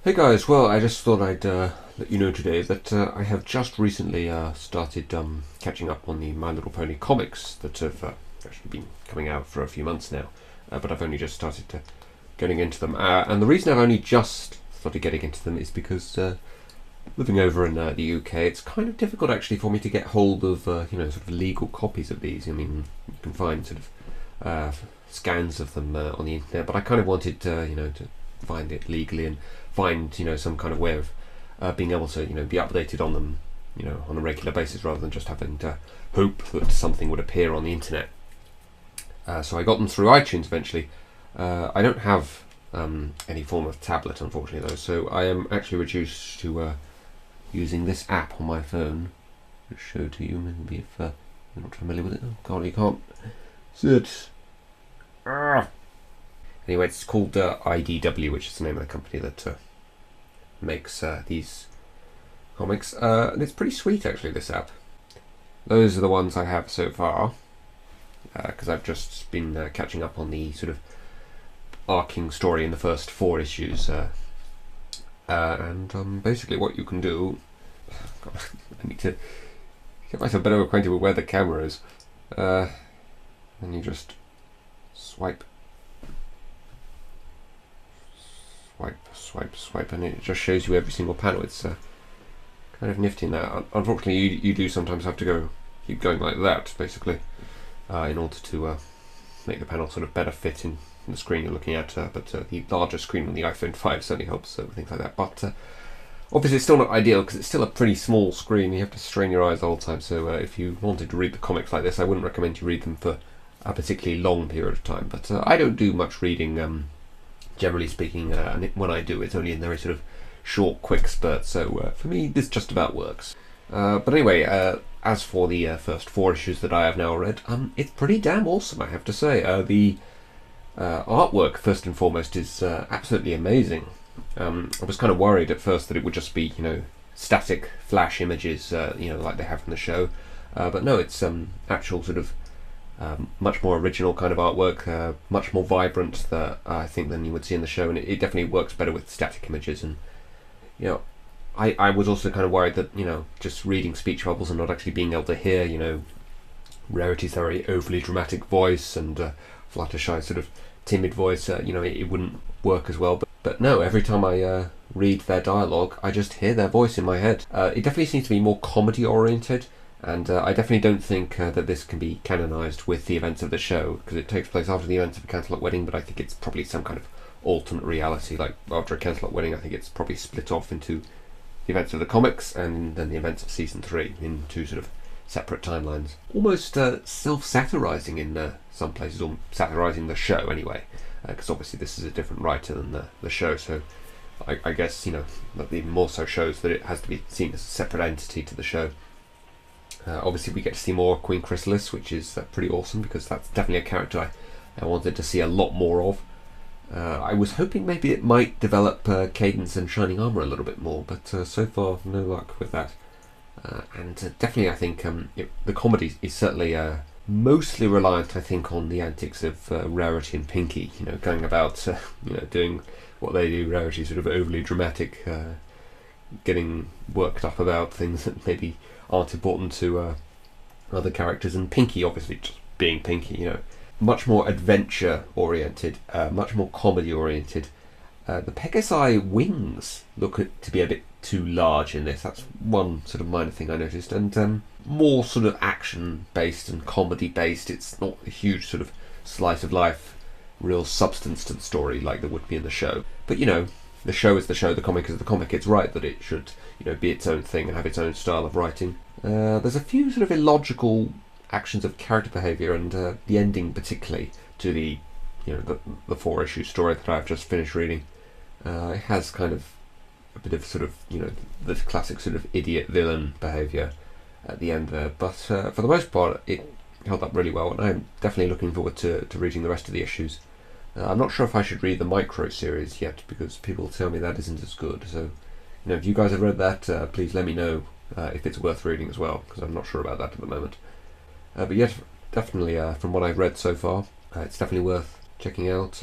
Hey guys, well, I just thought I'd let you know today that I have just recently started catching up on the My Little Pony comics that have actually been coming out for a few months now, but I've only just started getting into them. And the reason I've only just started getting into them is because living over in the UK, it's kind of difficult actually for me to get hold of sort of legal copies of these. I mean, you can find sort of scans of them on the internet, but I kind of wanted to find it legally and find some kind of way of being able to be updated on them on a regular basis rather than just having to hope that something would appear on the internet. So I got them through iTunes eventually. I don't have any form of tablet, unfortunately, though, so I am actually reduced to using this app on my phone to show to you, maybe if you're not familiar with it. Oh god, you can't see it. Anyway, it's called IDW, which is the name of the company that makes these comics. And it's pretty sweet, actually, this app. Those are the ones I have so far, because I've just been catching up on the sort of arcing story in the first 4 issues. And basically what you can do... God, I need to get myself better acquainted with where the camera is. And you just swipe, and it just shows you every single panel. It's kind of nifty in that. Unfortunately, you do sometimes have to keep going like that, basically, in order to make the panel sort of better fit in the screen you're looking at. But the larger screen on the iPhone 5 certainly helps with things like that. But obviously, it's still not ideal because it's still a pretty small screen. You have to strain your eyes the whole time. So if you wanted to read the comics like this, I wouldn't recommend you read them for a particularly long period of time. But I don't do much reading. Generally speaking, and when I do, it's only in very sort of short, quick spurts, so for me this just about works. But anyway, as for the first 4 issues that I have now read, it's pretty damn awesome, I have to say. The artwork, first and foremost, is absolutely amazing. I was kind of worried at first that it would just be, static flash images, like they have in the show, but no, it's actual sort of much more original kind of artwork, much more vibrant, I think, than you would see in the show, and it definitely works better with static images. And I was also kind of worried that just reading speech bubbles and not actually being able to hear Rarity's very overly dramatic voice and Fluttershy's sort of timid voice, it wouldn't work as well. But no, every time I read their dialogue, I just hear their voice in my head. It definitely seems to be more comedy oriented. And I definitely don't think that this can be canonised with the events of the show, because it takes place after the events of a Canterlot Wedding, but I think it's probably some kind of alternate reality. Like, after a Canterlot Wedding, I think it's probably split off into the events of the comics and then the events of Season 3 in 2 sort of separate timelines. Almost self-satirising in some places, or satirising the show anyway, because obviously this is a different writer than the show, so I guess, that even more so shows that it has to be seen as a separate entity to the show. Obviously we get to see more Queen Chrysalis, which is pretty awesome, because that's definitely a character I wanted to see a lot more of. I was hoping maybe it might develop Cadence and Shining Armour a little bit more, but so far no luck with that. And definitely I think the comedy is certainly mostly reliant, I think, on the antics of Rarity and Pinky, going about doing what they do. Rarity sort of overly dramatic, getting worked up about things that maybe aren't important to other characters, and Pinky obviously just being Pinky, much more adventure oriented, much more comedy oriented. The Pegasi wings look to be a bit too large in this. That's one sort of minor thing I noticed, and more sort of action based and comedy based. It's not a huge sort of slice of life, real substance to the story like there would be in the show. But the show is the show, the comic is the comic. It's right that it should, be its own thing and have its own style of writing. There's a few sort of illogical actions of character behaviour, and the ending particularly to the 4-issue story that I've just finished reading. It has kind of a bit of sort of, the classic sort of idiot villain behaviour at the end there. But for the most part, it held up really well, and I'm definitely looking forward to reading the rest of the issues. I'm not sure if I should read the micro series yet, because people tell me that isn't as good. So, if you guys have read that, please let me know if it's worth reading as well, because I'm not sure about that at the moment. But yes, definitely, from what I've read so far, it's definitely worth checking out.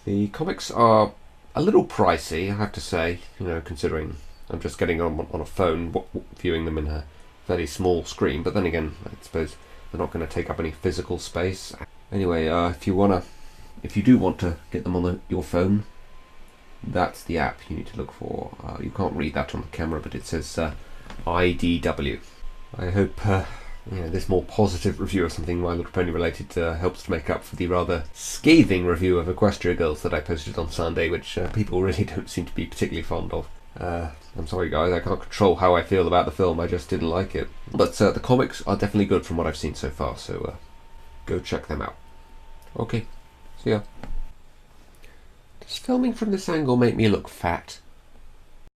The comics are A little pricey, I have to say, you know, considering I'm just getting on a phone, viewing them in a fairly small screen, but then again, I suppose they're not going to take up any physical space. Anyway, if you do want to get them on your phone, that's the app you need to look for. You can't read that on the camera, but it says IDW. I hope this more positive review of something My Little Pony related helps to make up for the rather scathing review of Equestria Girls that I posted on Sunday, which people really don't seem to be particularly fond of. I'm sorry guys, I can't control how I feel about the film, I just didn't like it. But the comics are definitely good from what I've seen so far, so go check them out. Okay, see ya. Does filming from this angle make me look fat?